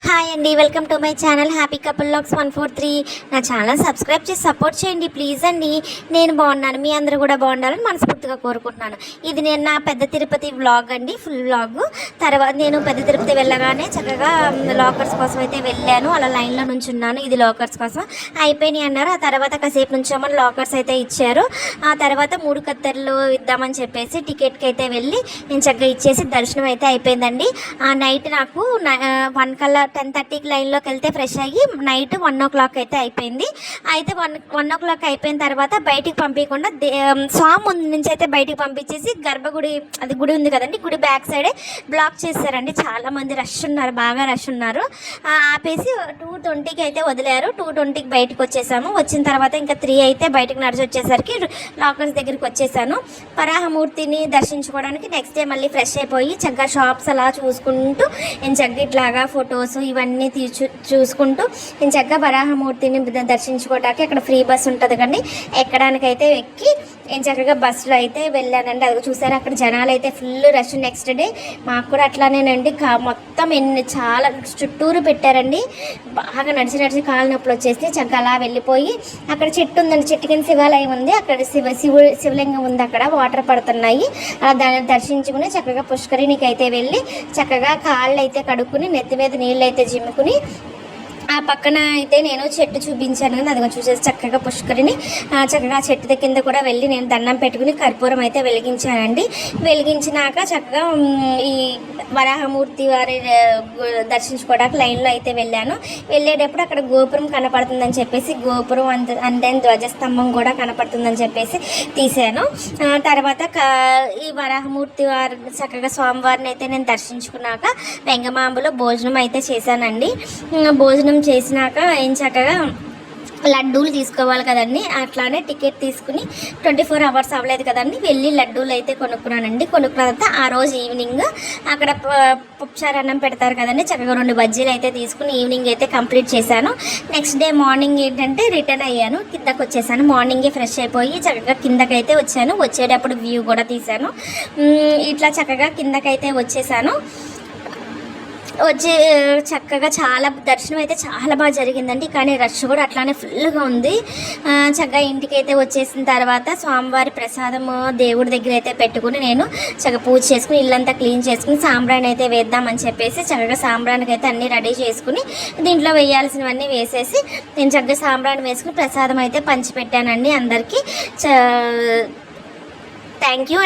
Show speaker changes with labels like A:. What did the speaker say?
A: Hi అండి, welcome to my channel happy couple vlogs 143. నా channel subscribe చేసి support చేయండి ప్లీజ్ అండి. నేను బాగున్నాను, మీ అందరూ కూడా బాగుండాలని మనస్ఫూర్తిగా కోరుకుంటున్నాను. ఇది నేను నా పెద్ద తిరుపతి వ్లాగ్ అండి, ఫుల్ వ్లాగ్. తర్వాత నేను పెద్ద తిరుపతి వెళ్ళగానే చక్కగా లాకర్స్ కోసం అయితే వెళ్ళాను, అలా లైన్లో నుంచున్నాను. ఇది లాకర్స్ కోసం అయిపోయినాయి అన్నారు. ఆ తర్వాత కాసేపు నుంచోమని లాకర్స్ అయితే ఇచ్చారు. ఆ తర్వాత 3 కత్తెరలు ఇద్దామని చెప్పేసి టికెట్కి అయితే వెళ్ళి నేను చక్కగా ఇచ్చేసి దర్శనం అయితే అయిపోయిందండి. ఆ నైట్ నాకు 1 కల్లా 10:30కి లైన్లోకి వెళ్తే ఫ్రెష్ అయ్యి నైట్ 1 o'clock అయితే అయిపోయింది. అయితే 1 o'clock అయిపోయిన తర్వాత బయటికి పంపించకుండా స్వామి ముందు నుంచి అయితే బయటికి పంపించేసి గర్భగుడి, అది గుడి ఉంది కదండి, గుడి బ్యాక్ సైడే బ్లాక్ చేశారండి. చాలామంది రష్ ఉన్నారు, బాగా రష్ ఉన్నారు. ఆపేసి 2:20కి అయితే వదిలేరు. 2:20కి బయటకు వచ్చేసాము. వచ్చిన తర్వాత ఇంకా 3 అయితే బయటకు నడిచి వచ్చేసరికి లాకర్స్ దగ్గరికి వచ్చేసాను. వరాహమూర్తిని దర్శించుకోవడానికి నెక్స్ట్ డే మళ్ళీ ఫ్రెష్ అయిపోయి చక్కగా షాప్స్ అలా చూసుకుంటూ నేను చక్కగా ఇట్లాగా ఫొటోస్ ఇవన్నీ చూసుకుంటూ నేను చక్కగా వరాహమూర్తిని దర్శించుకోవడానికి అక్కడ ఫ్రీ బస్ ఉంటుంది కండి, ఎక్కడానికైతే ఎక్కి నేను చక్కగా బస్సులో అయితే వెళ్ళానండి. అది చూసారు, అక్కడ జనాలు అయితే ఫుల్ రష్. నెక్స్ట్ డే మాకు కూడా అట్లానేనండి, మొత్తం చాలా చుట్టూరు పెట్టారండి. బాగా నడిచి కాళ్ళ నొప్పులు వచ్చేసి చక్కగా అలా వెళ్ళిపోయి అక్కడ చెట్టు ఉందండి, చెట్టు కింద శివాలయం ఉంది, అక్కడ శివలింగం ఉంది, అక్కడ వాటర్ పడుతున్నాయి. అలా దాన్ని దర్శించుకుని చక్కగా పుష్కరిణికి అయితే వెళ్ళి చక్కగా కాళ్ళు అయితే కడుక్కుని నెత్తి మీద నీళ్ళు అయితే జిమ్ముకుని ఆ పక్కన అయితే నేను చెట్టు చూపించాను కదా, అదిగో చూసేసి చక్కగా పుష్కరిని చక్కగా చెట్టు కింద కూడా వెళ్ళి నేను దండం పెట్టుకుని కర్పూరం అయితే వెలిగించానండి. వెలిగించినాక చక్కగా ఈ వరాహమూర్తి వారి దర్శించుకోవడానికి లైన్లో అయితే వెళ్ళాను. వెళ్ళేటప్పుడు అక్కడ గోపురం కనపడుతుందని చెప్పేసి గోపురం అంటే ధ్వజస్తంభం కూడా కనపడుతుందని చెప్పేసి తీసాను. తర్వాత ఈ వరాహమూర్తి వారు చక్కగా స్వామివారిని అయితే నేను దర్శించుకున్నాక వెంగమాంబులో భోజనం అయితే చేశానండి. భోజనం చేసినాక ఏం చక్కగా లడ్డూలు తీసుకోవాలి కదండి, అట్లానే టికెట్ తీసుకుని 24 hours అవ్వలేదు కదండి, వెళ్ళి లడ్డూలు అయితే కొనుక్కున్నానండి. కొనుక్కున్న తర్వాత ఆ రోజు ఈవినింగ్ అక్కడ పుప్చారు అన్నం పెడతారు కదండి, చక్కగా 2 బజ్జీలు అయితే తీసుకుని ఈవినింగ్ అయితే కంప్లీట్ చేశాను. నెక్స్ట్ డే మార్నింగ్ ఏంటంటే రిటర్న్ అయ్యాను, కిందకు వచ్చేసాను. మార్నింగే ఫ్రెష్ అయిపోయి చక్కగా కిందకైతే వచ్చాను. వచ్చేటప్పుడు వ్యూ కూడా తీశాను. ఇట్లా చక్కగా కిందకైతే వచ్చేసాను. వచ్చి చక్కగా చాలా దర్శనం అయితే చాలా బాగా జరిగిందండి. కానీ రష్ కూడా అట్లానే ఫుల్గా ఉంది. చక్కగా ఇంటికి అయితే వచ్చేసిన తర్వాత స్వామివారి ప్రసాదము దేవుడి దగ్గర అయితే పెట్టుకుని నేను చక్కగా పూజ చేసుకుని ఇల్లంతా క్లీన్ చేసుకుని సాంబ్రాణి అయితే వేద్దామని చెప్పేసి చక్కగా సాంబ్రాణికి అయితే అన్నీ రెడీ చేసుకుని దీంట్లో వేయాల్సినవన్నీ వేసేసి నేను చక్కగా సాంబ్రాణి వేసుకుని ప్రసాదం అయితే పంచిపెట్టానండి అందరికీ. Thank you.